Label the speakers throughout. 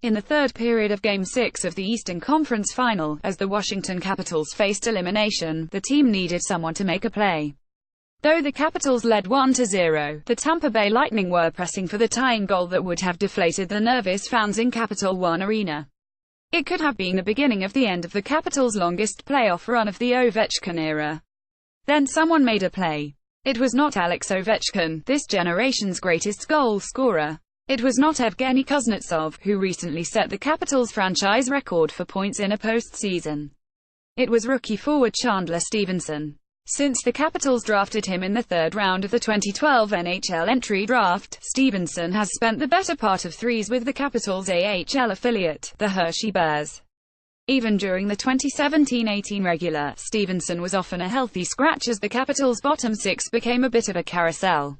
Speaker 1: In the third period of Game 6 of the Eastern Conference Final, as the Washington Capitals faced elimination, the team needed someone to make a play. Though the Capitals led 1-0, the Tampa Bay Lightning were pressing for the tying goal that would have deflated the nervous fans in Capital One Arena. It could have been the beginning of the end of the Capitals' longest playoff run of the Ovechkin era. Then someone made a play. It was not Alex Ovechkin, this generation's greatest goal scorer. It was not Evgeny Kuznetsov, who recently set the Capitals' franchise record for points in a postseason. It was rookie forward Chandler Stephenson. Since the Capitals drafted him in the third round of the 2012 NHL entry draft, Stephenson has spent the better part of 3 years with the Capitals' AHL affiliate, the Hershey Bears. Even during the 2017-18 regular, Stephenson was often a healthy scratch as the Capitals' bottom 6 became a bit of a carousel.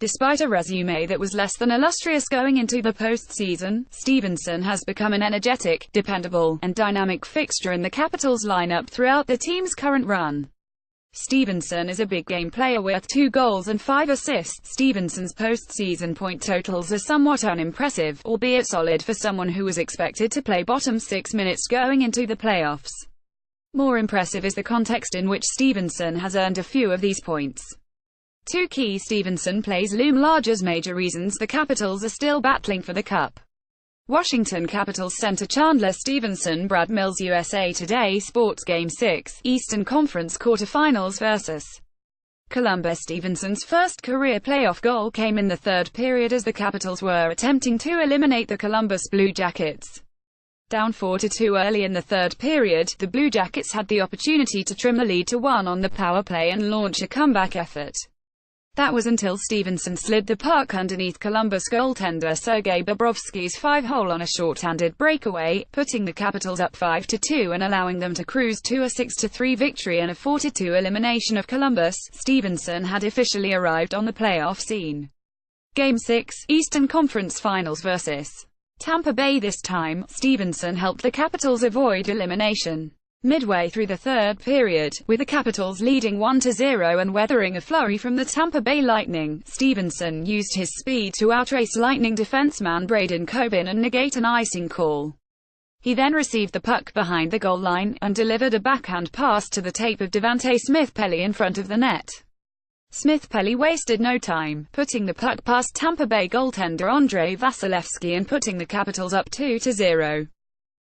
Speaker 1: Despite a resume that was less than illustrious going into the postseason, Stephenson has become an energetic, dependable, and dynamic fixture in the Capitals lineup throughout the team's current run. Stephenson is a big-game player with 2 goals and 5 assists. Stephenson's postseason point totals are somewhat unimpressive, albeit solid for someone who was expected to play bottom 6 minutes going into the playoffs. More impressive is the context in which Stephenson has earned a few of these points. 2 key Stephenson plays loom large as major reasons the Capitals are still battling for the cup. Washington Capitals center Chandler Stephenson. Brad Mills. USA Today Sports. Game 6, Eastern Conference Quarterfinals vs. Columbus. Stephenson's first career playoff goal came in the third period as the Capitals were attempting to eliminate the Columbus Blue Jackets. Down 4-2 early in the third period, the Blue Jackets had the opportunity to trim the lead to 1 on the power play and launch a comeback effort. That was until Stephenson slid the puck underneath Columbus goaltender Sergei Bobrovsky's 5-hole on a short-handed breakaway, putting the Capitals up 5-2 and allowing them to cruise to a 6-3 victory and a 4-2 elimination of Columbus. Stephenson had officially arrived on the playoff scene. Game 6, Eastern Conference Finals vs. Tampa Bay. This time, Stephenson helped the Capitals avoid elimination. Midway through the third period, with the Capitals leading 1-0 and weathering a flurry from the Tampa Bay Lightning, Stephenson used his speed to outrace Lightning defenseman Braden Coburn and negate an icing call. He then received the puck behind the goal line, and delivered a backhand pass to the tape of Devante Smith-Pelly in front of the net. Smith-Pelly wasted no time, putting the puck past Tampa Bay goaltender Andrei Vasilevsky and putting the Capitals up 2-0.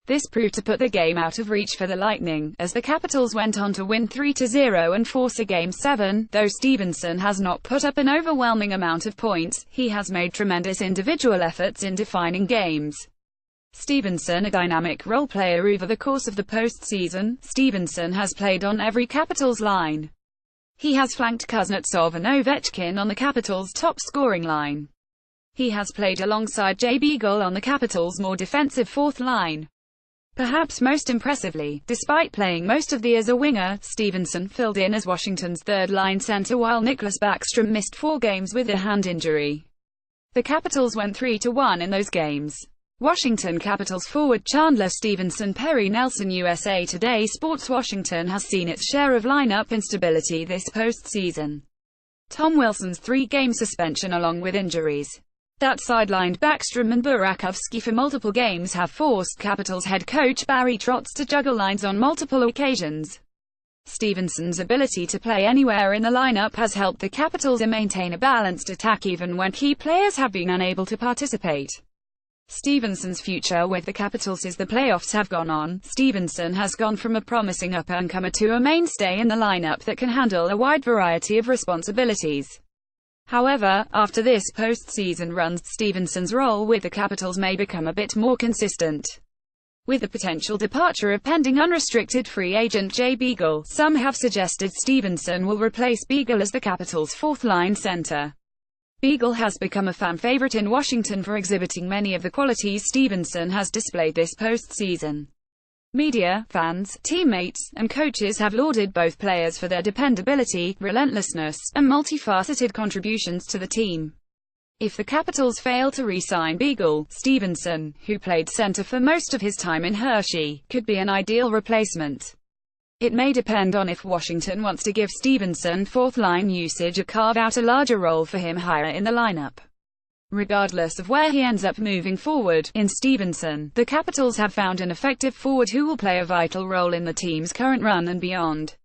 Speaker 1: This proved to put the game out of reach for the Lightning, as the Capitals went on to win 3-0 and force a Game 7. Though Stephenson has not put up an overwhelming amount of points, he has made tremendous individual efforts in defining games. Stephenson, a dynamic role player over the course of the postseason, Stephenson has played on every Capitals line. He has flanked Kuznetsov and Ovechkin on the Capitals' top scoring line. He has played alongside Jay Beagle on the Capitals' more defensive fourth line. Perhaps most impressively, despite playing most of the year as a winger, Stephenson filled in as Washington's third-line center while Nicklas Backstrom missed 4 games with a hand injury. The Capitals went 3-1 in those games. Washington Capitals forward Chandler Stephenson. Perry Nelson. USA Today Sports. Washington has seen its share of lineup instability this postseason. Tom Wilson's 3-game suspension along with injuries that sidelined Backstrom and Burakovsky for multiple games have forced Capitals head coach Barry Trotz to juggle lines on multiple occasions. Stephenson's ability to play anywhere in the lineup has helped the Capitals maintain a balanced attack even when key players have been unable to participate. Stephenson's future with the Capitals as the playoffs have gone on. Stephenson has gone from a promising up-and-comer to a mainstay in the lineup that can handle a wide variety of responsibilities. However, after this postseason run, Stephenson's role with the Capitals may become a bit more consistent. With the potential departure of pending unrestricted free agent Jay Beagle, some have suggested Stephenson will replace Beagle as the Capitals' fourth-line center. Beagle has become a fan favorite in Washington for exhibiting many of the qualities Stephenson has displayed this postseason. Media, fans, teammates, and coaches have lauded both players for their dependability, relentlessness, and multifaceted contributions to the team. If the Capitals fail to re-sign Beagle, Stephenson, who played center for most of his time in Hershey, could be an ideal replacement. It may depend on if Washington wants to give Stephenson fourth-line usage or carve out a larger role for him higher in the lineup. regardless of where he ends up moving forward. In Stephenson, the Capitals have found an effective forward who will play a vital role in the team's current run and beyond.